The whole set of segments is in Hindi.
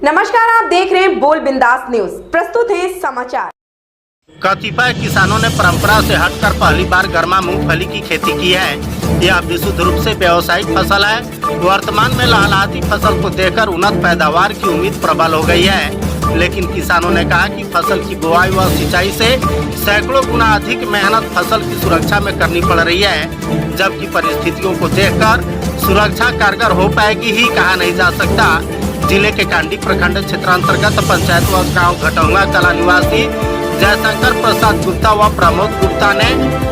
नमस्कार, आप देख रहे हैं बोल बिंदास न्यूज। प्रस्तुत है समाचार। कतिपय किसानों ने परंपरा से हटकर पहली बार गर्मा मूंगफली की खेती की है। यह विशुद्ध रूप से व्यावसायिक फसल है। वर्तमान में लहलहाती फसल को देखकर उन्नत पैदावार की उम्मीद प्रबल हो गई है, लेकिन किसानों ने कहा कि फसल की बुआई व सिंचाई से सैकड़ों गुना अधिक मेहनत फसल की सुरक्षा में करनी पड़ रही है, जबकि परिस्थितियों को देखकर सुरक्षा कारगर हो पाएगी ही कहा नहीं जा सकता। जिले के कांडी प्रखंड क्षेत्रांतर्गत पंचायत व गाँव घटौंगा कला निवासी जयशंकर प्रसाद गुप्ता व प्रमोद गुप्ता ने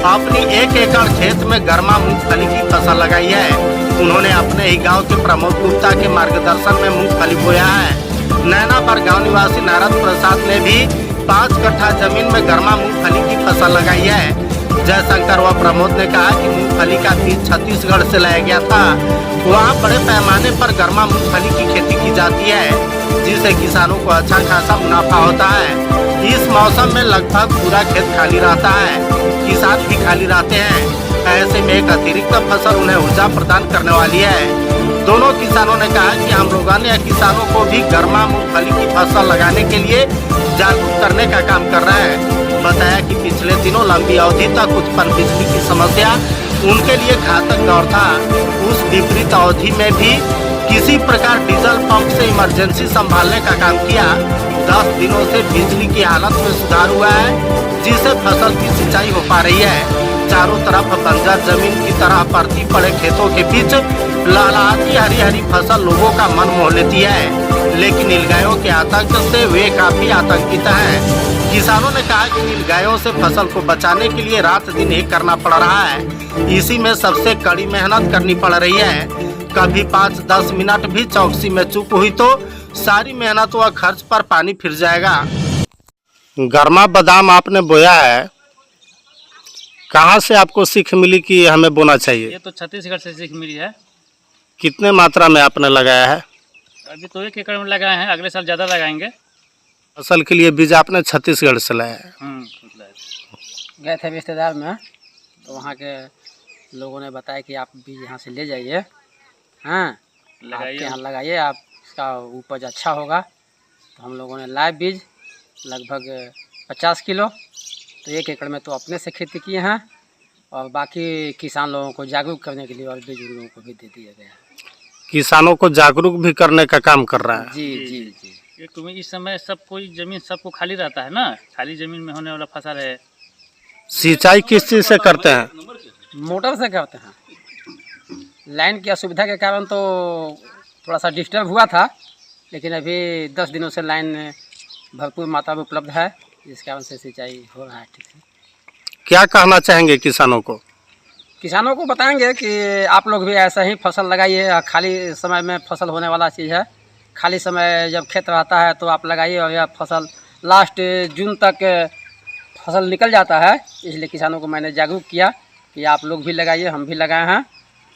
अपनी 1 एकड़ खेत में गर्मा मूंगफली की फसल लगाई है। उन्होंने अपने ही गांव के प्रमोद गुप्ता के मार्गदर्शन में मूंगफली बोया है। नैनापुर गांव निवासी नारद प्रसाद ने भी 5 कट्ठा जमीन में गर्मा मूंगफली की फसल लगाई है। जयशंकर व प्रमोद ने कहा कि मूंगफली का बीज छत्तीसगढ़ से लाया गया था। वहाँ बड़े पैमाने पर गर्मा मूंगफली की खेती की जाती है, जिससे किसानों को अच्छा खासा मुनाफा होता है। इस मौसम में लगभग पूरा खेत खाली रहता है, किसान भी खाली रहते हैं। ऐसे में एक अतिरिक्त फसल उन्हें ऊर्जा प्रदान करने वाली है। दोनों किसानों ने कहा कि हम लोगों ने किसानों को भी गर्मा मूंगफली की फसल लगाने के लिए जागरूक करने का काम कर रहे हैं। बताया कि पिछले दिनों लंबी अवधि तक उत्पन्न बिजली की समस्या उनके लिए घातक दौर था। उस विपरीत अवधि में भी किसी प्रकार डीजल पंप से इमरजेंसी संभालने का काम किया। 10 दिनों से बिजली की हालत में सुधार हुआ है, जिससे फसल की सिंचाई हो पा रही है। चारों तरफ बंजर जमीन की तरह पड़ती पड़े खेतों के बीच लहलहाती हरी हरी फसल लोगों का मन मोह लेती है, लेकिन नीलगायों के आतंक से वे काफी आतंकित हैं। किसानों ने कहा कि नीलगायों से फसल को बचाने के लिए रात दिन एक करना पड़ रहा है। इसी में सबसे कड़ी मेहनत करनी पड़ रही है। कभी 5-10 मिनट भी चौकसी में चूक हुई तो सारी मेहनत व खर्च पर पानी फिर जाएगा। गर्मा बादाम आपने बोया है, कहाँ से आपको सीख मिली कि हमें बोना चाहिए? ये तो छत्तीसगढ़ से सीख मिली है। कितने मात्रा में आपने लगाया है? अभी तो 1 एकड़ में लगाए हैं, अगले साल ज़्यादा लगाएंगे। फसल के लिए बीज आपने छत्तीसगढ़ से लाया है? गए थे रिश्तेदार में, तो वहाँ के लोगों ने बताया कि आप बीज यहाँ से ले जाइए, हाँ आपके यहाँ लगाइए, आप इसका उपज अच्छा होगा। तो हम लोगों ने लाए बीज लगभग 50 किलो। तो 1 एकड़ में तो अपने से खेती किए हैं और बाकी किसान लोगों को जागरूक करने के लिए और बुजुर्गों को भी दे दिया गया है। किसानों को जागरूक भी करने का काम कर रहा है। जी जी जी। क्योंकि इस समय सब कोई जमीन सबको खाली रहता है ना, खाली जमीन में होने वाला फसल है। सिंचाई किस चीज़ से करते हैं? मोटर से करते हैं। लाइन की असुविधा के कारण तो थोड़ा सा डिस्टर्ब हुआ था, लेकिन अभी 10 दिनों से लाइन भरपूर मात्रा में उपलब्ध है, जिस कारण से सिंचाई हो रहा है ठीक से। क्या कहना चाहेंगे किसानों को? किसानों को बताएंगे कि आप लोग भी ऐसा ही फसल लगाइए। खाली समय में फसल होने वाला चीज़ है। खाली समय जब खेत रहता है तो आप लगाइए, और यह फसल लास्ट जून तक फसल निकल जाता है। इसलिए किसानों को मैंने जागरूक किया कि आप लोग भी लगाइए, हम भी लगाए हैं,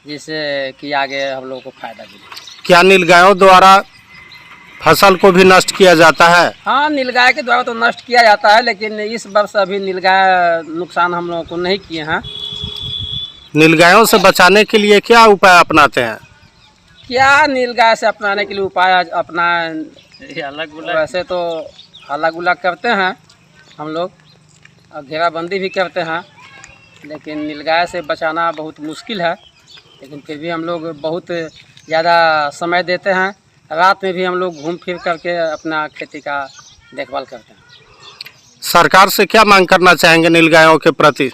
जिससे कि आगे हम लोगों को फ़ायदा मिले। क्या नीलगायों द्वारा फसल को भी नष्ट किया जाता है? हाँ, नीलगाय के द्वारा तो नष्ट किया जाता है, लेकिन इस वर्ष अभी नीलगाय नुकसान हम लोगों को नहीं किए हैं। नीलगायों से बचाने के लिए क्या उपाय अपनाते हैं? क्या नीलगाय से अपनाने के लिए उपाय अपना वैसे तो अलग उलग करते हैं हम लोग, और घेराबंदी भी करते हैं, लेकिन नीलगाय से बचाना बहुत मुश्किल है। लेकिन फिर भी हम लोग बहुत ज़्यादा समय देते हैं। रात में भी हम लोग घूम फिर करके अपना खेती का देखभाल करते हैं। सरकार से क्या मांग करना चाहेंगे नीलगायों के प्रति?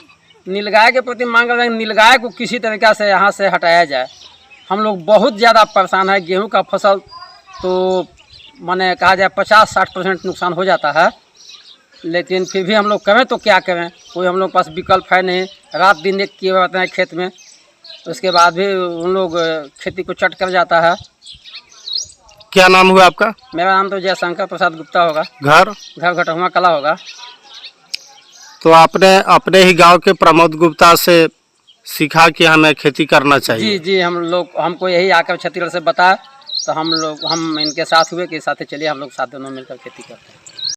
नीलगाय के प्रति मांग रहे हैं, नीलगाय को किसी तरीक़ा से यहाँ से हटाया जाए। हम लोग बहुत ज़्यादा परेशान है। गेहूं का फसल तो माने कहा जाए 50-60% नुकसान हो जाता है, लेकिन फिर भी हम लोग करें तो क्या करें, कोई हम लोग पास विकल्प है नहीं। रात दिन एक किए रहते हैं खेत में, उसके बाद भी उन लोग खेती को चट कर जाता है। क्या नाम हुआ आपका? मेरा नाम तो जयशंकर प्रसाद गुप्ता होगा। घर घटौंगा कला होगा। तो आपने अपने ही गांव के प्रमोद गुप्ता से सीखा कि हमें खेती करना चाहिए? जी, हमको यही आकर छत्तीसगढ़ से बताया, तो हम इनके साथ हुए कि साथ चलिए हम लोग साथ दोनों मिलकर खेती करते हैं।